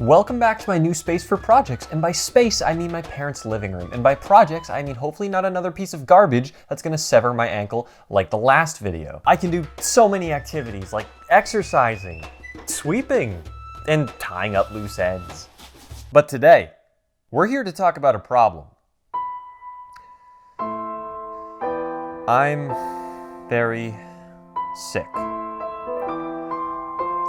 Welcome back to my new space for projects, and by space I mean my parents' living room, and by projects I mean hopefully not another piece of garbage that's gonna sever my ankle like the last video. I can do so many activities like exercising, sweeping, and tying up loose ends. But today, we're here to talk about a problem. I'm very sick.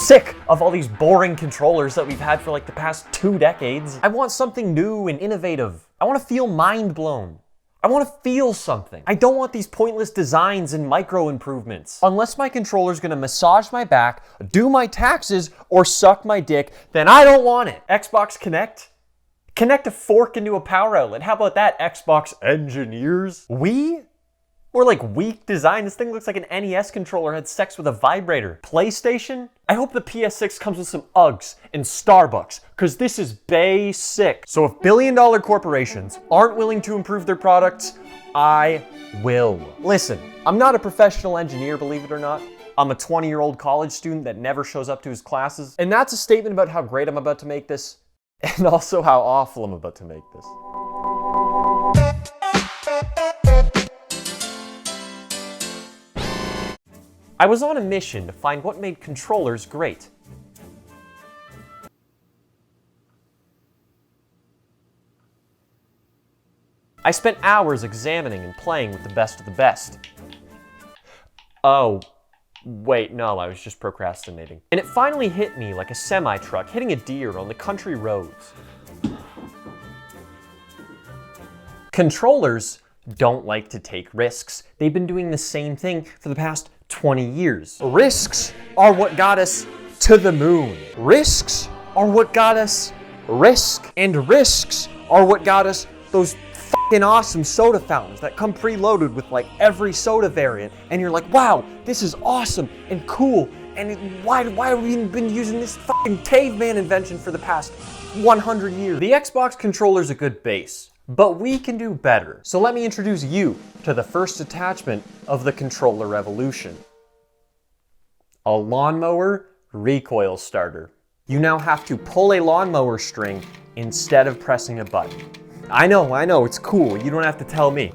Sick of all these boring controllers that we've had for like the past 2 decades. I want something new and innovative. I want to feel mind blown. I want to feel something. I don't want these pointless designs and micro improvements. Unless my controller's gonna massage my back, do my taxes, or suck my dick, then I don't want it. Xbox Connect? Connect a fork into a power outlet. How about that, Xbox engineers? Or like weak design. This thing looks like an NES controller had sex with a vibrator. PlayStation? I hope the PS6 comes with some Uggs and Starbucks, because this is basic. So if billion-dollar corporations aren't willing to improve their products, I will. Listen, I'm not a professional engineer, believe it or not. I'm a 20-year-old college student that never shows up to his classes. And that's a statement about how great I'm about to make this, and also how awful I'm about to make this. I was on a mission to find what made controllers great. I spent hours examining and playing with the best of the best. Oh, wait, no, I was just procrastinating. And it finally hit me like a semi-truck hitting a deer on the country roads. Controllers don't like to take risks. They've been doing the same thing for the past 20 years. Risks are what got us to the moon. Risks are what got us Risk. And risks are what got us those fucking awesome soda fountains that come preloaded with like every soda variant. And you're like, wow, this is awesome and cool. And why have we been using this fucking caveman invention for the past 100 years? The Xbox controller's a good base, but we can do better. So let me introduce you to the first attachment of the controller revolution. A lawnmower recoil starter. You now have to pull a lawnmower string instead of pressing a button. I know, it's cool. You don't have to tell me.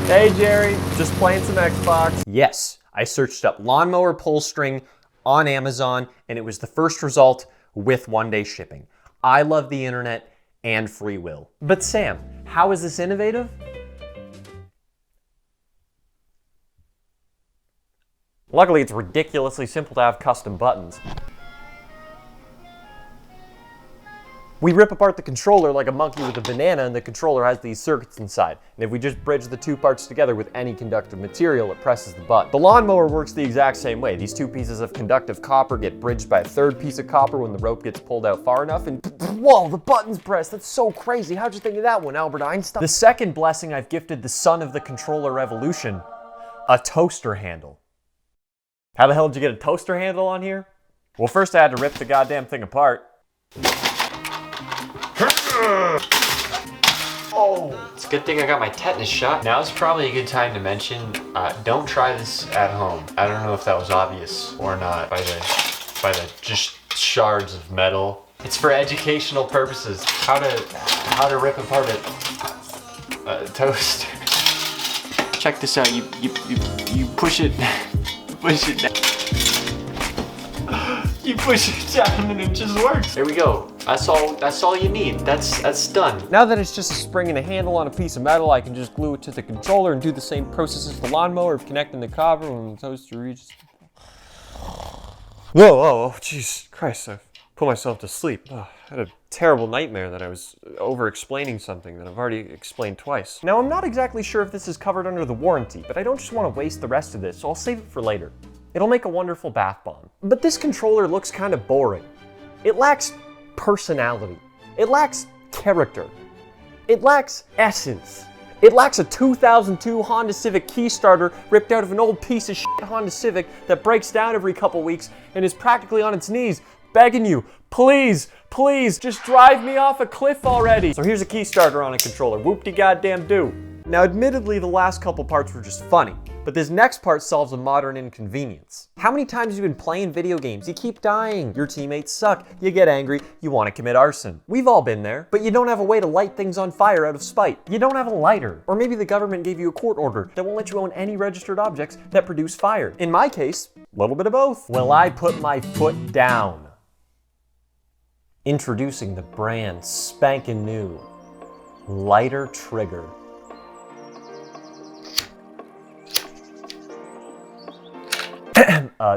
Hey Jerry, just playing some Xbox. Yes, I searched up lawnmower pull string on Amazon, and it was the first result with 1-day shipping. I love the internet and free will. But Sam, how is this innovative? Luckily, it's ridiculously simple to have custom buttons. We rip apart the controller like a monkey with a banana, and the controller has these circuits inside. And if we just bridge the two parts together with any conductive material, it presses the button. The lawnmower works the exact same way. These two pieces of conductive copper get bridged by a third piece of copper when the rope gets pulled out far enough, and whoa, the button's pressed. That's so crazy. How'd you think of that one, Albert Einstein? The second blessing I've gifted the son of the controller revolution, a toaster handle. How the hell did you get a toaster handle on here? Well, first I had to rip the goddamn thing apart. Oh, it's a good thing I got my tetanus shot. Now is probably a good time to mention, don't try this at home. I don't know if that was obvious or not by the just shards of metal. It's for educational purposes. How to rip apart a toaster. Check this out. You push it. Push it down. You push it down and it just works. There we go. That's all you need. That's done. Now that it's just a spring and a handle on a piece of metal, I can just glue it to the controller and do the same process as the lawnmower of connecting the copper when the toaster reaches. Whoa, jeez Christ, I've put myself to sleep. Oh, I had a terrible nightmare that I was over-explaining something that I've already explained twice. Now, I'm not exactly sure if this is covered under the warranty, but I don't just want to waste the rest of this, so I'll save it for later. It'll make a wonderful bath bomb. But this controller looks kind of boring. It lacks personality. It lacks character. It lacks essence. It lacks a 2002 Honda Civic key starter ripped out of an old piece of shit Honda Civic that breaks down every couple weeks and is practically on its knees, begging you, please, just drive me off a cliff already. So here's a key starter on a controller. Whoop-de-goddamn-do. Now admittedly, the last couple parts were just funny, but this next part solves a modern inconvenience. How many times have you been playing video games? You keep dying, your teammates suck, you get angry, you want to commit arson. We've all been there, but you don't have a way to light things on fire out of spite. You don't have a lighter. Or maybe the government gave you a court order that won't let you own any registered objects that produce fire. In my case, a little bit of both. Well, I put my foot down. Introducing the brand spankin' new lighter trigger.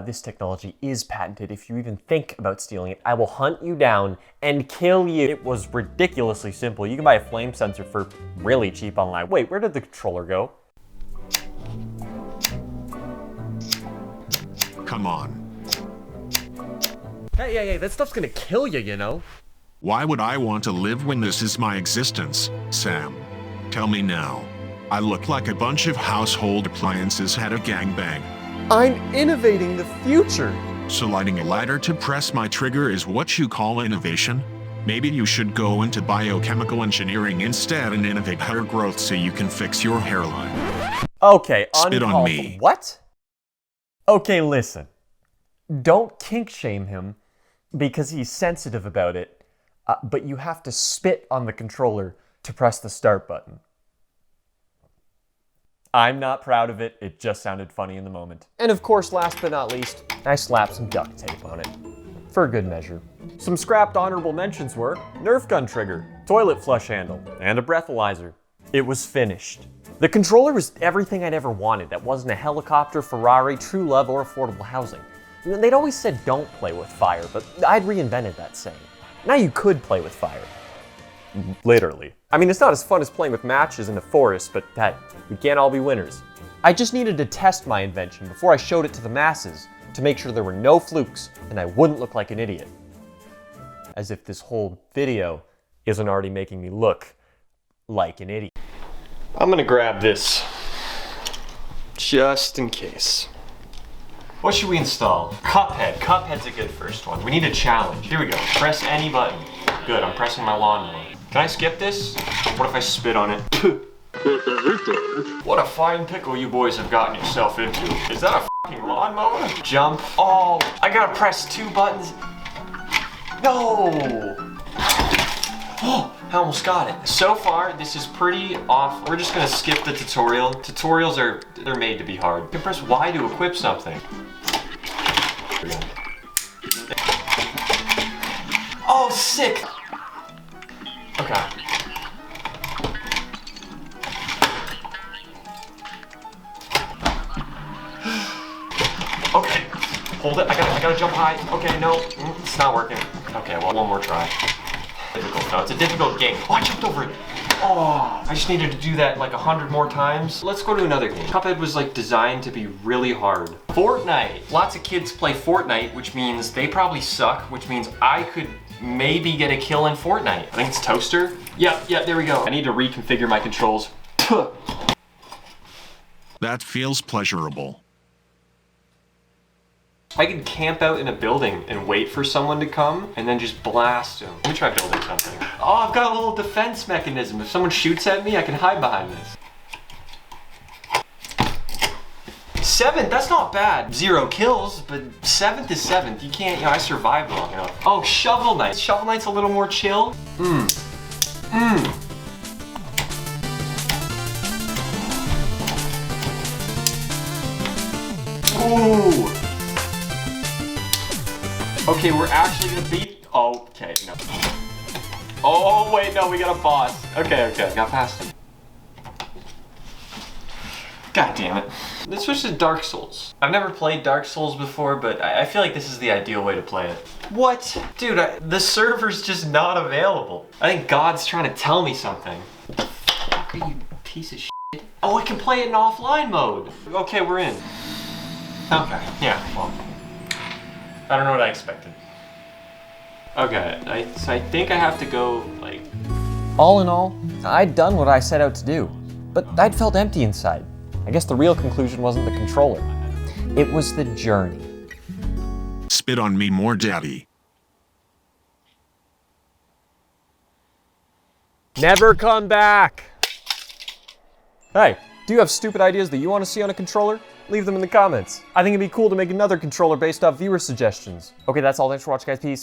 This technology is patented. If you even think about stealing it, I will hunt you down and kill you. It was ridiculously simple. You can buy a flame sensor for really cheap online. Wait, where did the controller go? Come on. Hey, that stuff's gonna kill you, you know? Why would I want to live when this is my existence, Sam? Tell me now. I look like a bunch of household appliances had a gangbang. I'm innovating the future. So lighting a lighter to press my trigger is what you call innovation? Maybe you should go into biochemical engineering instead and innovate hair growth so you can fix your hairline. Okay, Spit on me. What? Okay, listen. Don't kink shame him because he's sensitive about it, but you have to spit on the controller to press the start button. I'm not proud of it, it just sounded funny in the moment. And of course, last but not least, I slapped some duct tape on it. For good measure. Some scrapped honorable mentions were Nerf gun trigger, toilet flush handle, and a breathalyzer. It was finished. The controller was everything I'd ever wanted that wasn't a helicopter, Ferrari, true love, or affordable housing. They'd always said don't play with fire, but I'd reinvented that saying. Now you could play with fire. Literally. I mean, it's not as fun as playing with matches in a forest, but hey, we can't all be winners. I just needed to test my invention before I showed it to the masses to make sure there were no flukes and I wouldn't look like an idiot. As if this whole video isn't already making me look like an idiot. I'm gonna grab this, just in case. What should we install? Cuphead. Cuphead's a good first one. We need a challenge. Here we go. Press any button. Good, I'm pressing my lawnmower. Can I skip this? What if I spit on it? What a fine pickle you boys have gotten yourself into. Is that a fucking lawnmower? Jump. Oh, I gotta press 2 buttons. No! Oh, I almost got it. So far, this is pretty off. We're just gonna skip the tutorial. Tutorials they're made to be hard. You can press Y to equip something. Oh, sick! Okay. Okay, hold it. I gotta jump high. Okay, no, it's not working. Okay, well, one more try. Difficult. No, it's a difficult game. Oh, I jumped over it. Oh, I just needed to do that like 100 more times. Let's go to another game. Cuphead was like designed to be really hard. Fortnite. Lots of kids play Fortnite, which means they probably suck, which means I could maybe get a kill in Fortnite. I think it's Toaster. Yeah, there we go. I need to reconfigure my controls. That feels pleasurable. I could camp out in a building and wait for someone to come and then just blast them. Let me try building something. Oh, I've got a little defense mechanism. If someone shoots at me, I can hide behind this. 7th, that's not bad. 0 kills, but 7th is 7th. You can't, I survived long enough. Oh, Shovel Knight. Shovel Knight's a little more chill. Ooh. Okay, we're actually gonna beat. Oh, okay, no. Oh, wait, no, we got a boss. Okay, got past him. God damn it. Let's switch to Dark Souls. I've never played Dark Souls before, but I feel like this is the ideal way to play it. What? Dude, the server's just not available. I think God's trying to tell me something. What the fuck are you, piece of shit? Oh, I can play it in offline mode. Okay, we're in. Okay, yeah, well. I don't know what I expected. Okay, I think I have to go, like... All in all, I'd done what I set out to do, but I'd felt empty inside. I guess the real conclusion wasn't the controller. It was the journey. Spit on me more, daddy. Never come back! Hey, do you have stupid ideas that you want to see on a controller? Leave them in the comments. I think it'd be cool to make another controller based off viewer suggestions. Okay, that's all. Thanks for watching, guys. Peace.